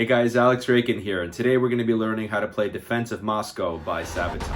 Hey guys, Raykin here, and today we're going to be learning how to play Defense of Moscow by Sabaton.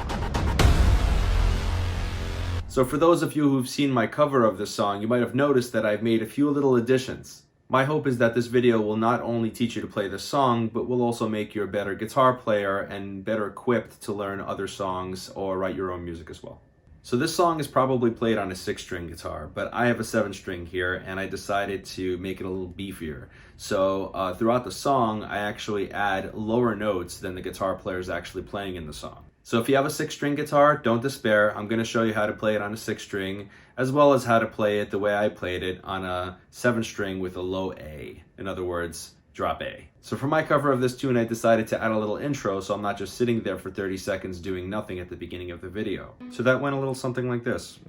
So for those of you who've seen my cover of this song, you might have noticed that I've made a few little additions. My hope is that this video will not only teach you to play this song, but will also make you a better guitar player and better equipped to learn other songs or write your own music as well. So this song is probably played on a 6-string guitar, but I have a 7-string here and I decided to make it a little beefier. So throughout the song, I actually add lower notes than the guitar player is actually playing in the song. So if you have a 6-string guitar, don't despair. I'm going to show you how to play it on a 6-string, as well as how to play it the way I played it on a 7-string with a low A. In other words, drop A. So for my cover of this tune, I decided to add a little intro so I'm not just sitting there for 30 seconds doing nothing at the beginning of the video. So that went a little something like this.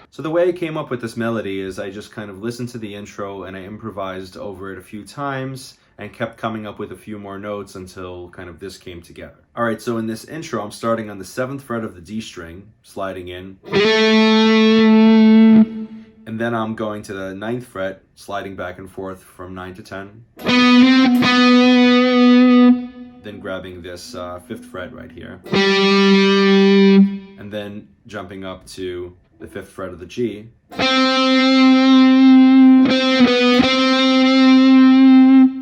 So the way I came up with this melody is I just kind of listened to the intro and I improvised over it a few times and kept coming up with a few more notes until kind of this came together. All right, so in this intro, I'm starting on the 7th fret of the D string, sliding in. And then I'm going to the 9th fret, sliding back and forth from 9 to 10. Then grabbing this 5th fret right here. And then jumping up to the 5th fret of the G.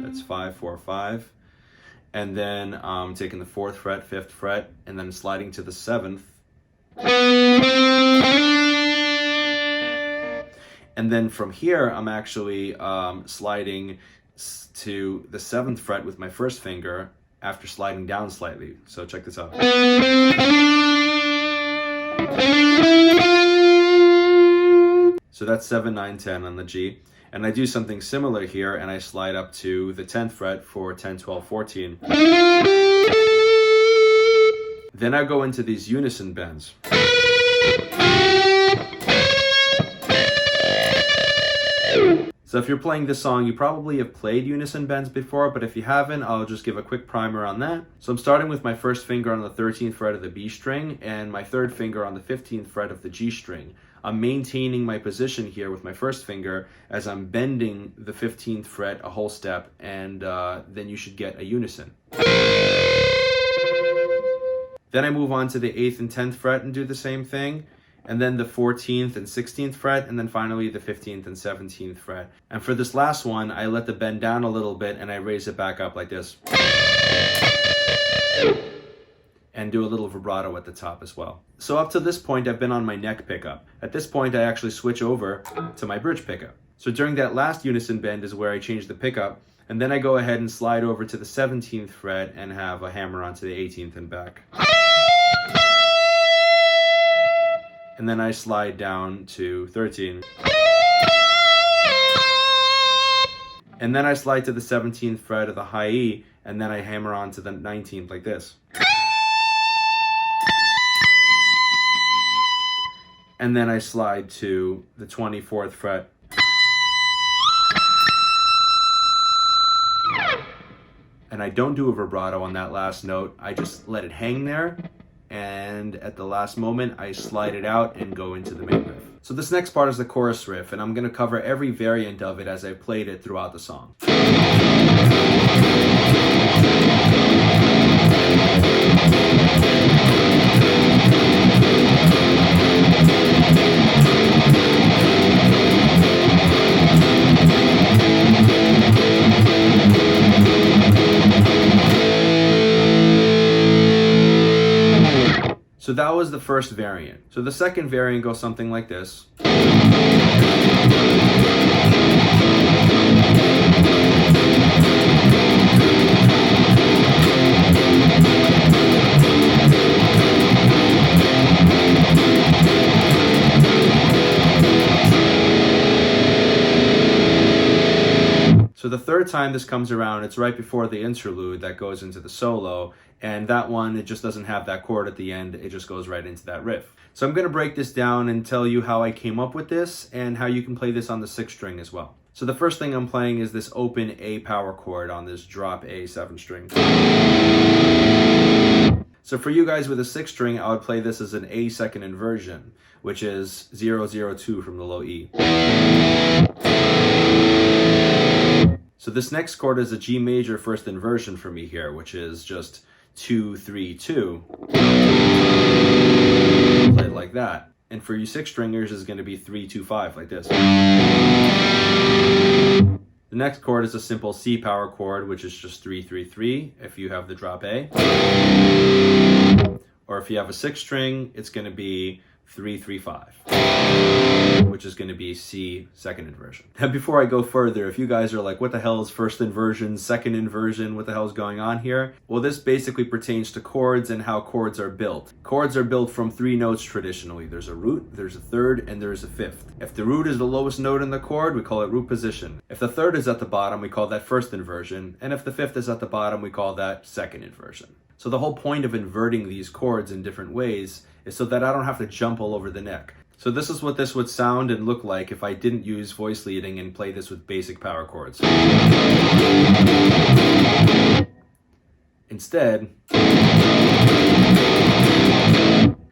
That's 5, 4, 5. And then taking the 4th fret, 5th fret, and then sliding to the 7th. And then from here, I'm actually sliding to the 7th fret with my first finger after sliding down slightly. So check this out. So that's 7, 9, 10 on the G. And I do something similar here and I slide up to the 10th fret for 10, 12, 14. Then I go into these unison bends. So if you're playing this song, you probably have played unison bends before, but if you haven't, I'll just give a quick primer on that. So I'm starting with my first finger on the 13th fret of the B string and my third finger on the 15th fret of the G string. I'm maintaining my position here with my first finger as I'm bending the 15th fret a whole step, and then you should get a unison. Then I move on to the 8th and 10th fret and do the same thing, and then the 14th and 16th fret, and then finally the 15th and 17th fret. And for this last one, I let the bend down a little bit and I raise it back up like this. And do a little vibrato at the top as well. So up to this point, I've been on my neck pickup. At this point, I actually switch over to my bridge pickup. So during that last unison bend is where I change the pickup, and then I go ahead and slide over to the 17th fret and have a hammer onto the 18th and back. And then I slide down to 13. And then I slide to the 17th fret of the high E, and then I hammer onto the 19th like this. And then I slide to the 24th fret. And I don't do a vibrato on that last note. I just let it hang there. And at the last moment, I slide it out and go into the main riff. So this next part is the chorus riff, and I'm going to cover every variant of it as I played it throughout the song. So that was the first variant. So the second variant goes something like this. So the third third time this comes around, it's right before the interlude that goes into the solo, and that one, it just doesn't have that chord at the end, it just goes right into that riff. So I'm going to break this down and tell you how I came up with this and how you can play this on the 6th string as well. So the first thing I'm playing is this open A power chord on this drop A 7 string. So for you guys with a 6th string, I would play this as an A second inversion, which is 0-0-2 from the low E. So this next chord is a G major first inversion for me here, which is just 2-3-2. Play it like that. And for you 6th stringers is going to be 3-2-5 like this. The next chord is a simple C power chord, which is just 3-3-3 if you have the drop A. Or if you have a 6th string, it's going to be 3-3-5, which is going to be C second inversion. And before I go further, if you guys are like, what the hell is first inversion, second inversion, what the hell is going on here? Well, this basically pertains to chords and how chords are built. Chords are built from 3 notes traditionally. There's a root, there's a third, and there's a fifth. If the root is the lowest note in the chord, we call it root position. If the third is at the bottom, we call that first inversion. And if the fifth is at the bottom, we call that second inversion. So the whole point of inverting these chords in different ways is so that I don't have to jump all over the neck. So this is what this would sound and look like if I didn't use voice leading and play this with basic power chords. Instead,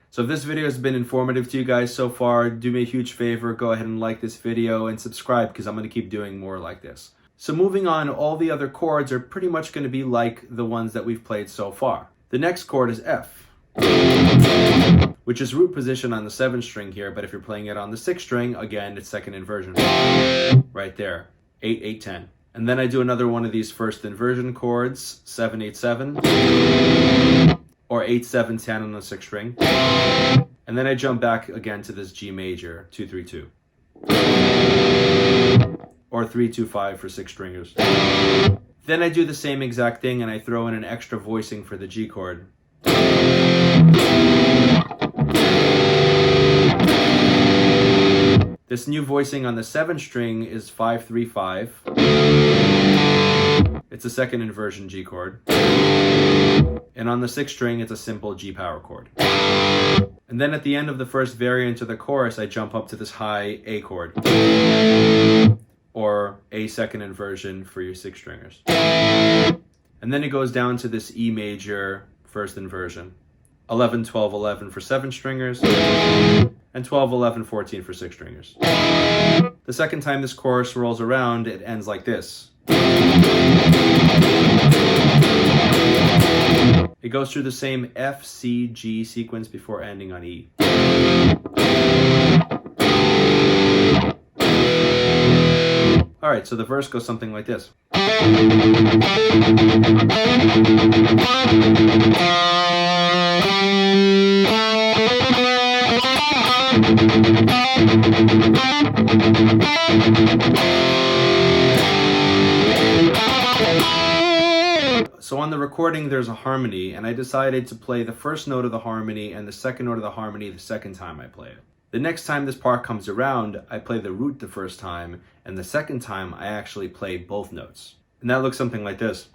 so if this video has been informative to you guys so far, do me a huge favor, go ahead and like this video and subscribe because I'm going to keep doing more like this. So moving on, all the other chords are pretty much going to be like the ones that we've played so far. The next chord is F, which is root position on the 7th string here, but if you're playing it on the 6th string, again, it's second inversion. Right there, 8-8-10. And then I do another one of these first inversion chords, 7-8-7, or 8-7-10 on the 6th string. And then I jump back again to this G major, 2-3-2. Or 3-2-5 for 6th stringers. Then I do the same exact thing and I throw in an extra voicing for the G chord. This new voicing on the 7th string is 5-3-5. It's a second inversion G chord. And on the 6th string, it's a simple G power chord. And then at the end of the first variant of the chorus, I jump up to this high A chord. Or A second inversion for your 6th stringers. And then it goes down to this E major first inversion. 11-12-11 for 7th stringers. And 12-11-14 for 6th stringers. The second time this chorus rolls around, it ends like this. It goes through the same F, C, G sequence before ending on E. Alright, so the verse goes something like this. So on the recording there's a harmony, and I decided to play the first note of the harmony and the second note of the harmony the second time I play it. The next time this part comes around, I play the root the first time, and the second time I actually play both notes. And that looks something like this.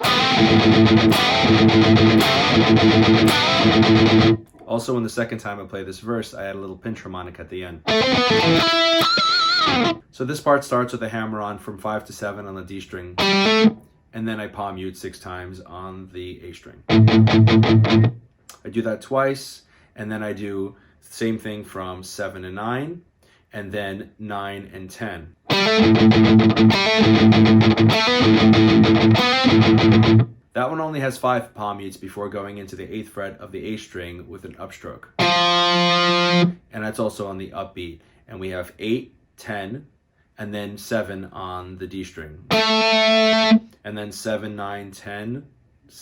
Also, in the second time I play this verse, I add a little pinch harmonic at the end. So this part starts with a hammer on from 5 to 7 on the D string, and then I palm mute 6 times on the A string. I do that twice, and then I do the same thing from 7 and 9, and then 9 and 10. That one only has 5 palm mutes before going into the 8th fret of the A string with an upstroke. And that's also on the upbeat. And we have 8, 10, and then 7 on the D string. And then 7, 9, 10,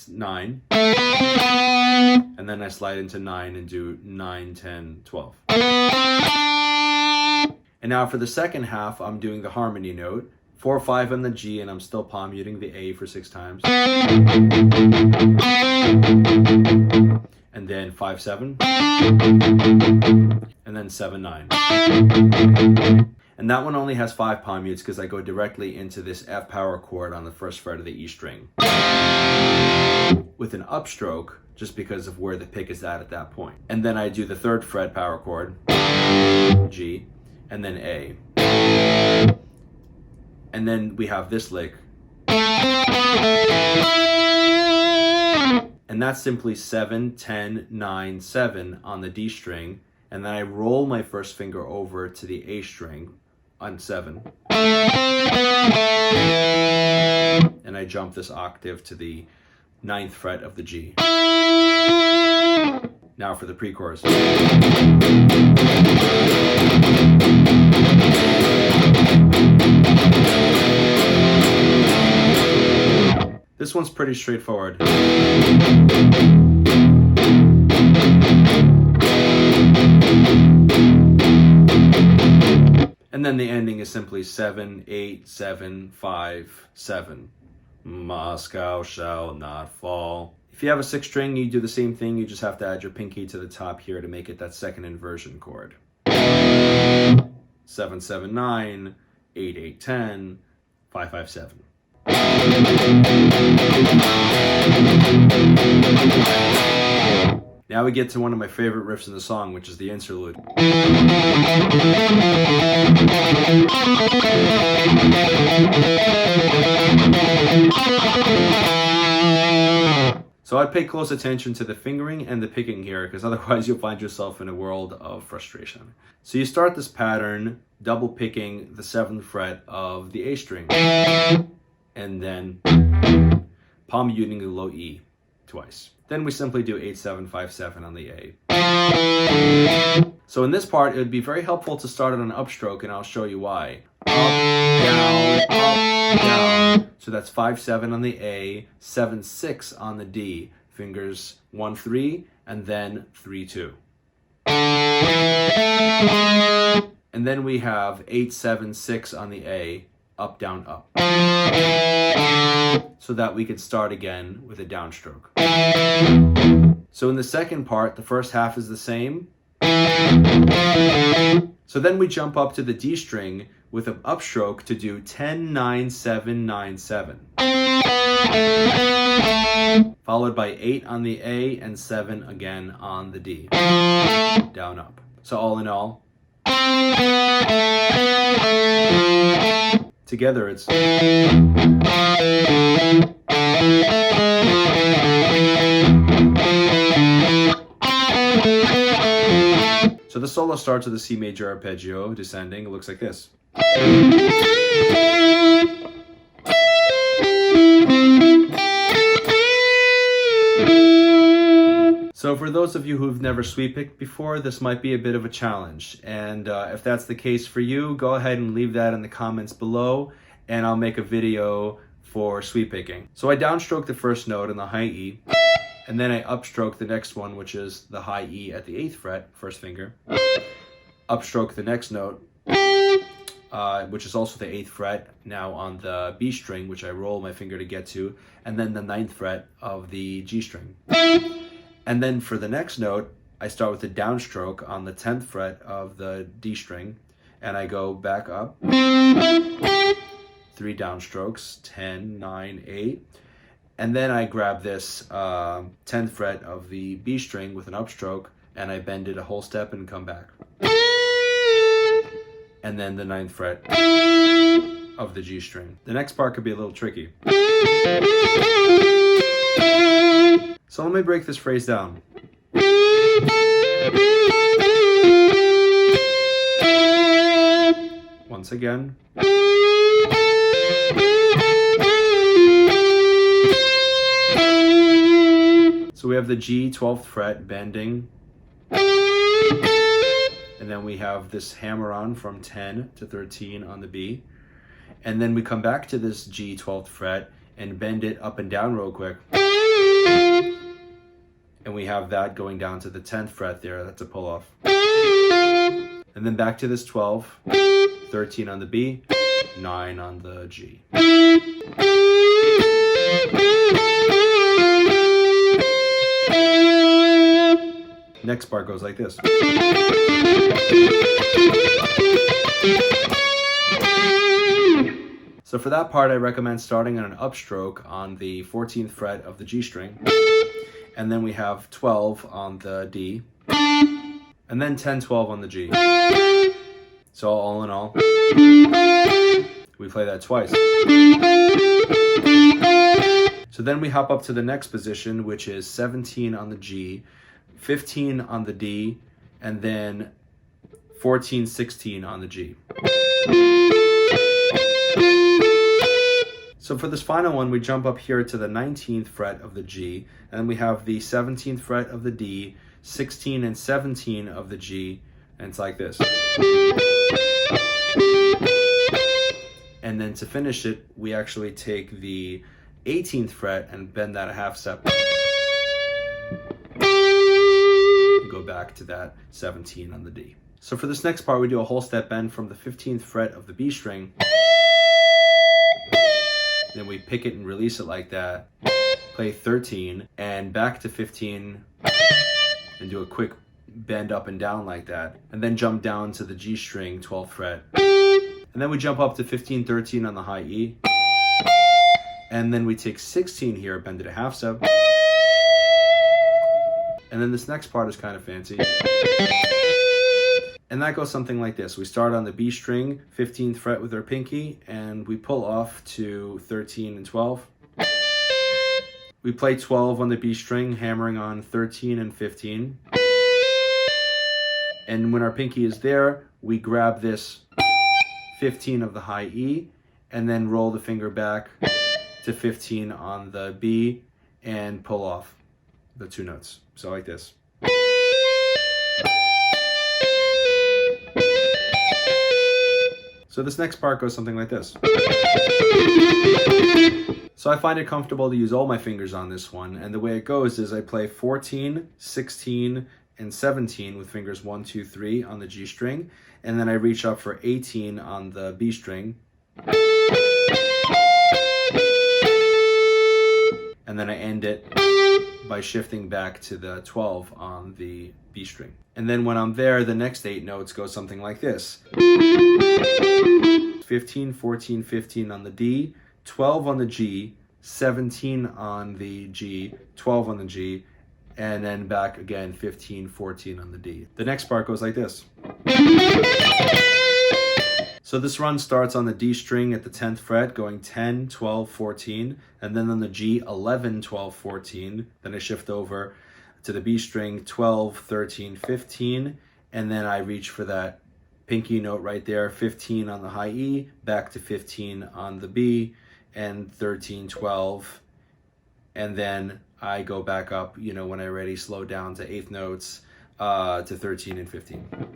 9. And then I slide into 9 and do 9, 10, 12. And now for the second half, I'm doing the harmony note. 4, 5 on the G, and I'm still palm muting the A for 6 times. And then 5, 7. And then 7, 9. And that one only has 5 palm mutes because I go directly into this F power chord on the first fret of the E string with an upstroke, just because of where the pick is at that point. And then I do the 3rd fret power chord, G, and then A. And then we have this lick. And that's simply 7, 10, 9, 7 on the D string. And then I roll my first finger over to the A string on 7. And I jump this octave to the 9th fret of the G. Now for the pre-chorus. This one's pretty straightforward. And then the ending is simply 7, 8, 7, 5, 7. Moscow shall not fall. If you have a 6th string, you do the same thing. You just have to add your pinky to the top here to make it that 2nd inversion chord. 7, 7, 9, 8, 8, 10, 5, 5, 7. Now we get to one of my favorite riffs in the song, which is the interlude. So I'd pay close attention to the fingering and the picking here, because otherwise you'll find yourself in a world of frustration. So you start this pattern double picking the 7th fret of the A string, and then palm muting the low E twice. Then we simply do 8, 7, 5, 7 on the A. So in this part, it would be very helpful to start on an upstroke, and I'll show you why. Up, down, up, down. So that's 5, 7 on the A, 7, 6 on the D. Fingers 1, 3, and then 3, 2. And then we have 8, 7, 6 on the A, up, down, up. So that we could start again with a downstroke. So in the second part, the first half is the same. So then we jump up to the D string with an upstroke to do 10, 9, 7, 9, 7. Followed by 8 on the A and 7 again on the D. Down, up. So all in all, together it's... So the solo starts with a C major arpeggio descending. It looks like this. So for those of you who've never sweep picked before, this might be a bit of a challenge. And if that's the case for you, go ahead and leave that in the comments below, and I'll make a video for sweep picking. So I downstroke the first note in the high E, and then I upstroke the next one, which is the high E at the 8th fret, first finger. Upstroke the next note, which is also the 8th fret, now on the B string, which I roll my finger to get to, and then the 9th fret of the G string. And then for the next note, I start with a downstroke on the 10th fret of the D string, and I go back up, 3 downstrokes, 10, 9, 8. And then I grab this 10th fret of the B string with an upstroke, and I bend it a whole step and come back. And then the 9th fret of the G string. The next part could be a little tricky. So let me break this phrase down. Once again. So we have the G 12th fret bending, and then we have this hammer on from 10 to 13 on the B, and then we come back to this G 12th fret and bend it up and down real quick, and we have that going down to the 10th fret there. That's a pull off, and then back to this 12, 13 on the B, 9 on the G. Next part goes like this. So for that part, I recommend starting on an upstroke on the 14th fret of the G string, and then we have 12 on the D, and then 10, 12 on the G. So all in all, we play that twice. So then we hop up to the next position, which is 17 on the G, 15 on the D, and then 14, 16 on the G. So for this final one, we jump up here to the 19th fret of the G, and then we have the 17th fret of the D, 16 and 17 of the G, and it's like this. And then to finish it, we actually take the 18th fret and bend that a half step. Go back to that 17 on the D. So for this next part, we do a whole step bend from the 15th fret of the B string. Then we pick it and release it like that. Play 13 and back to 15 and do a quick bend up and down like that. And then jump down to the G string, 12th fret. And then we jump up to 15, 13 on the high E. And then we take 16 here, bend it a half step. And then this next part is kind of fancy. And that goes something like this. We start on the B string, 15th fret with our pinky, and we pull off to 13 and 12. We play 12 on the B string, hammering on 13 and 15. And when our pinky is there, we grab this 15 of the high E, and then roll the finger back to 15 on the B, and pull off the two notes. So like this. So this next part goes something like this. So I find it comfortable to use all my fingers on this one, and the way it goes is I play 14, 16, and 17 with fingers 1, 2, 3 on the G string, and then I reach up for 18 on the B string, and then I end it by shifting back to the 12 on the B string. And then when I'm there, the next 8 notes go something like this. 15, 14, 15 on the D, 12 on the G, 17 on the G, 12 on the G, and then back again, 15, 14 on the D. The next part goes like this. So this run starts on the D string at the 10th fret, going 10, 12, 14, and then on the G, 11, 12, 14. Then I shift over to the B string, 12, 13, 15, and then I reach for that pinky note right there, 15 on the high E, back to 15 on the B, and 13, 12, and then I go back up, you know, when I already slow down to 8th notes, to 13 and 15.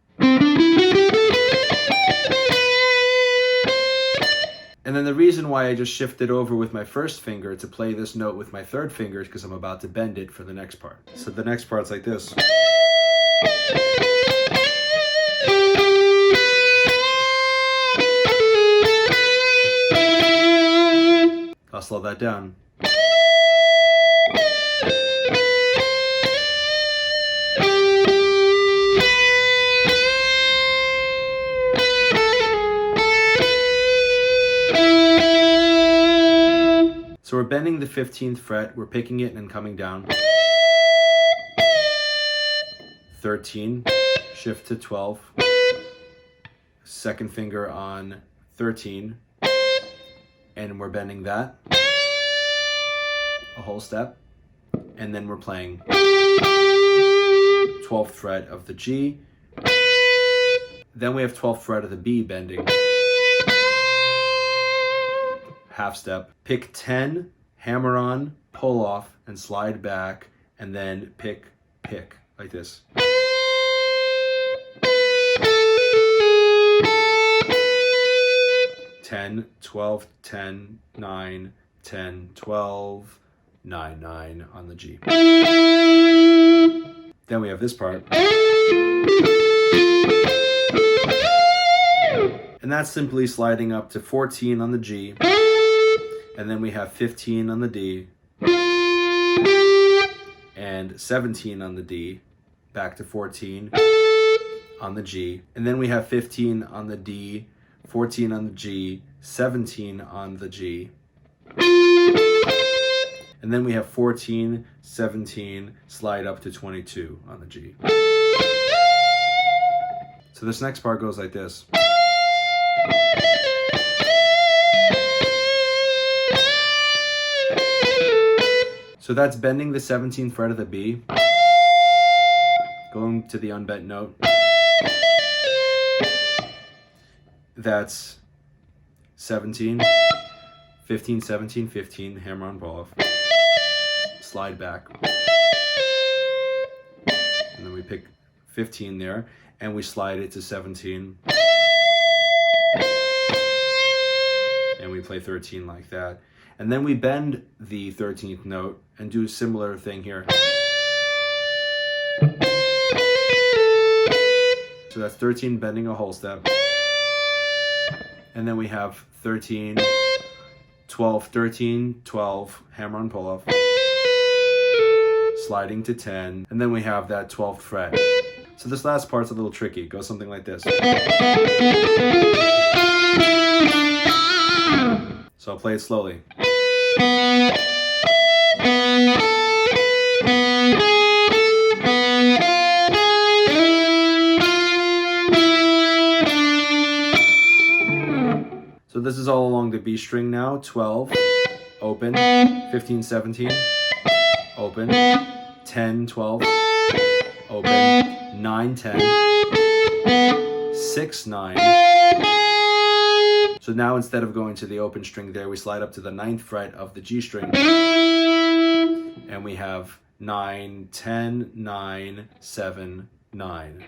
And then the reason why I just shifted over with my first finger to play this note with my third finger is because I'm about to bend it for the next part. So the next part's like this. I'll slow that down. So we're bending the 15th fret, we're picking it and coming down. 13, shift to 12. Second finger on 13, and we're bending that a whole step, and then we're playing 12th fret of the G. Then we have 12th fret of the B bending. Half step, pick 10, hammer on, pull off, and slide back, and then pick, like this. Ten, 12, 10, 9, 10, 12, 9, 9 on the G. Then we have this part. And that's simply sliding up to 14 on the G. And then we have 15 on the D, and 17 on the D, back to 14 on the G. And then we have 15 on the D, 14 on the G, 17 on the G. And then we have 14, 17, slide up to 22 on the G. So this next part goes like this. So that's bending the 17th fret of the B, going to the unbent note. That's 17, 15, 17, 15, hammer on pull off, slide back. And then we pick 15 there, and we slide it to 17. And we play 13 like that. And then we bend the 13th note and do a similar thing here. So that's 13 bending a whole step. And then we have 13, 12, 13, 12, hammer on pull off, sliding to 10, and then we have that 12th fret. So this last part's a little tricky. It goes something like this. So I'll play it slowly. So this is all along the B string now. 12, open, 15, 17, open, 10, 12, open, 9, 10, 6, 9. So now instead of going to the open string there, we slide up to the 9th fret of the G string. And we have 9, 10, 9, 7, 9.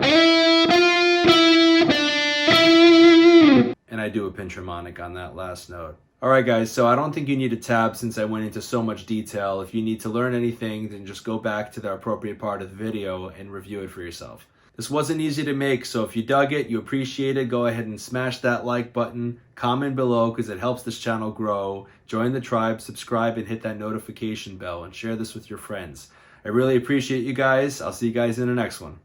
And I do a pinch harmonic on that last note. Alright guys, so I don't think you need a tab since I went into so much detail. If you need to learn anything, then just go back to the appropriate part of the video and review it for yourself. This wasn't easy to make, so if you dug it, you appreciate it, go ahead and smash that like button, comment below because it helps this channel grow, join the tribe, subscribe, and hit that notification bell, and share this with your friends. I really appreciate you guys. I'll see you guys in the next one.